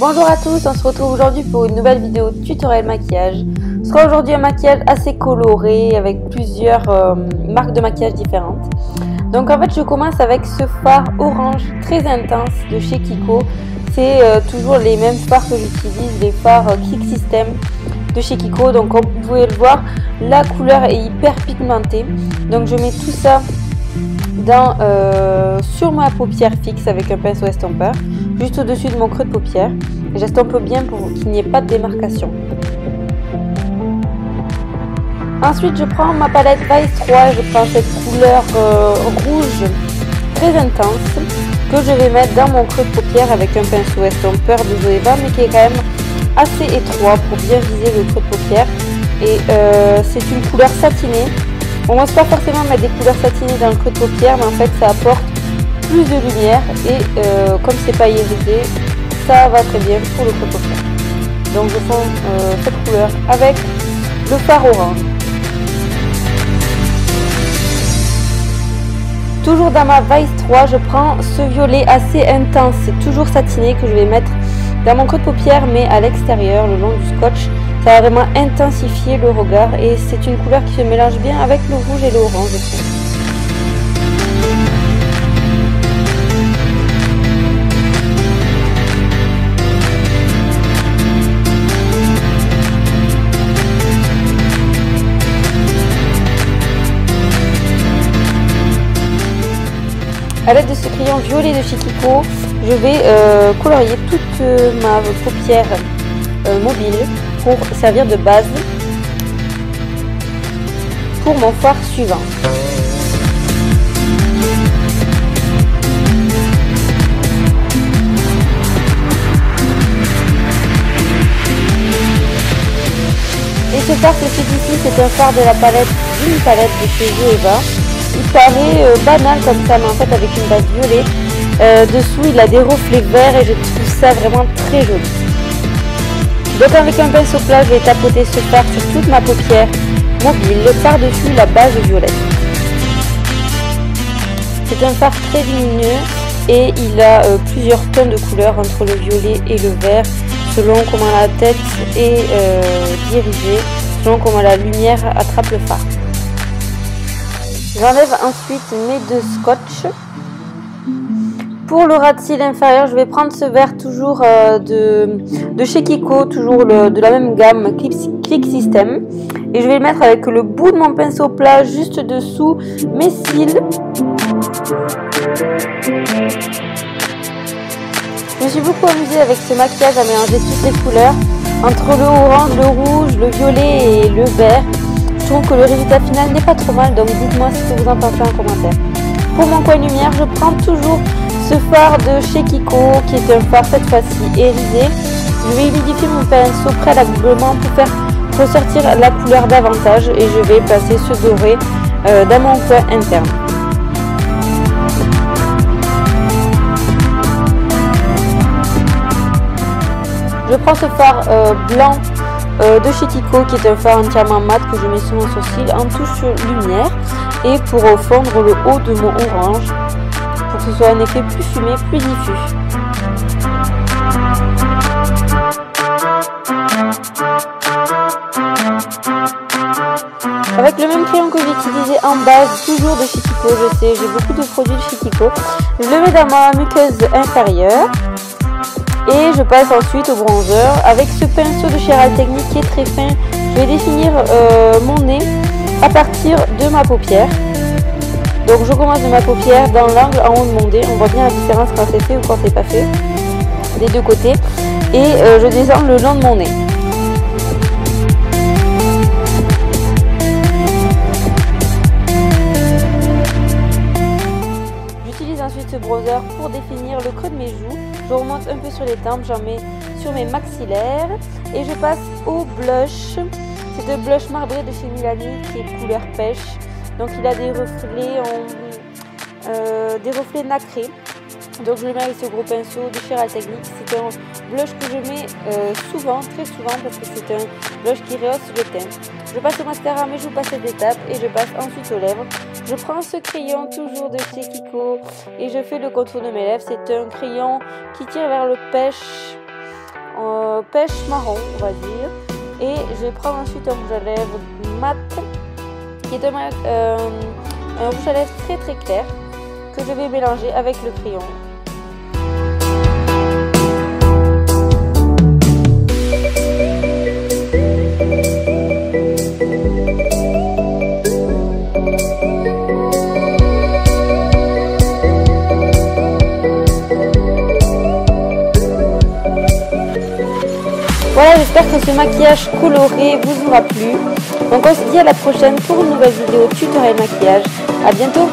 Bonjour à tous, on se retrouve aujourd'hui pour une nouvelle vidéo tutoriel maquillage. Ce sera aujourd'hui un maquillage assez coloré avec plusieurs marques de maquillage différentes. Donc en fait je commence avec ce fard orange très intense de chez Kiko. C'est toujours les mêmes fards que j'utilise, les fards Click System de chez Kiko. Donc comme vous pouvez le voir, la couleur est hyper pigmentée. Donc je mets tout ça sur ma paupière fixe avec un pinceau estompeur, juste au-dessus de mon creux de paupière. J'estompe bien pour qu'il n'y ait pas de démarcation. Ensuite, je prends ma palette Vice 3, je prends cette couleur rouge très intense que je vais mettre dans mon creux de paupière avec un pinceau estompeur de Zoeva, mais qui est quand même assez étroit pour bien viser le creux de paupière. Et c'est une couleur satinée. On ne commence pas forcément à mettre des couleurs satinées dans le creux de paupière, mais en fait ça apporte plus de lumière et comme c'est pas irisé, ça va très bien pour le creux de paupière. Donc je fonds cette couleur avec le fard orange. Toujours dans ma Vice 3, je prends ce violet assez intense, toujours satiné, que je vais mettre dans mon creux de paupière mais à l'extérieur, le long du scotch. Ça va vraiment intensifier le regard et c'est une couleur qui se mélange bien avec le rouge et le orange, je trouve. A l'aide de ce crayon violet de chez Kiko, je vais colorier toute ma paupière mobile pour servir de base pour mon fard suivant. Et ce fard que je fais ici, c'est un fard de la palette, d'une palette de chez Zoeva. Il paraît banal comme ça, mais en fait avec une base violet. Dessous il a des reflets verts et je trouve ça vraiment très joli. Donc avec un pinceau plat, je vais tapoter ce fard sur toute ma paupière mobile, par-dessus la base violette. C'est un fard très lumineux et il a plusieurs tons de couleurs entre le violet et le vert, selon comment la tête est dirigée, selon comment la lumière attrape le fard. J'enlève ensuite mes deux scotch. Pour le ras de cils inférieur, je vais prendre ce vert toujours de chez Kiko, toujours de la même gamme, Click System. Et je vais le mettre avec le bout de mon pinceau plat juste dessous mes cils. Je me suis beaucoup amusée avec ce maquillage à mélanger toutes les couleurs, entre le orange, le rouge, le violet et le vert. Je trouve que le résultat final n'est pas trop mal, donc dites-moi ce que vous en pensez en commentaire. Pour mon coin lumière, je prends toujours ce fard de chez Kiko, qui est un fard cette fois-ci irisé. Je vais humidifier mon pinceau préalablement pour faire ressortir la couleur davantage et je vais placer ce doré dans mon coin interne. Je prends ce fard blanc de chez Kiko, qui est un fard entièrement mat que je mets sur mon sourcil en touche lumière et pour fondre le haut de mon orange pour que ce soit un effet plus fumé, plus diffus. Avec le même crayon que j'ai utilisé en base, toujours de chez Kiko, je sais, j'ai beaucoup de produits de chez Kiko, je le mets dans ma muqueuse inférieure. Et je passe ensuite au bronzer avec ce pinceau de chez Real Techniques qui est très fin. Je vais définir mon nez à partir de ma paupière. Donc je commence de ma paupière dans l'angle en haut de mon nez. On voit bien la différence quand c'est fait ou quand c'est pas fait, des deux côtés. Et je descends le long de mon nez. J'utilise ensuite ce bronzer pour définir le creux de mes joues. Je remonte un peu sur les tempes, j'en mets sur mes maxillaires et je passe au blush. C'est un blush marbré de chez Milani qui est couleur pêche. Donc il a des reflets nacrés. Donc je le mets avec ce gros pinceau de chez Real Techniques. C'est un blush que je mets souvent, très souvent, parce que c'est un blush qui rehausse le teint. Je passe au mascara, mais je vous passe cette étape et je passe ensuite aux lèvres. Je prends ce crayon toujours de chez Kiko et je fais le contour de mes lèvres. C'est un crayon qui tire vers le pêche pêche marron, on va dire. Et je vais prendre ensuite un rouge à lèvres mat, qui est un rouge à lèvres très très clair, que je vais mélanger avec le crayon. Voilà, j'espère que ce maquillage coloré vous aura plu. Donc on se dit à la prochaine pour une nouvelle vidéo tutoriel maquillage. À bientôt!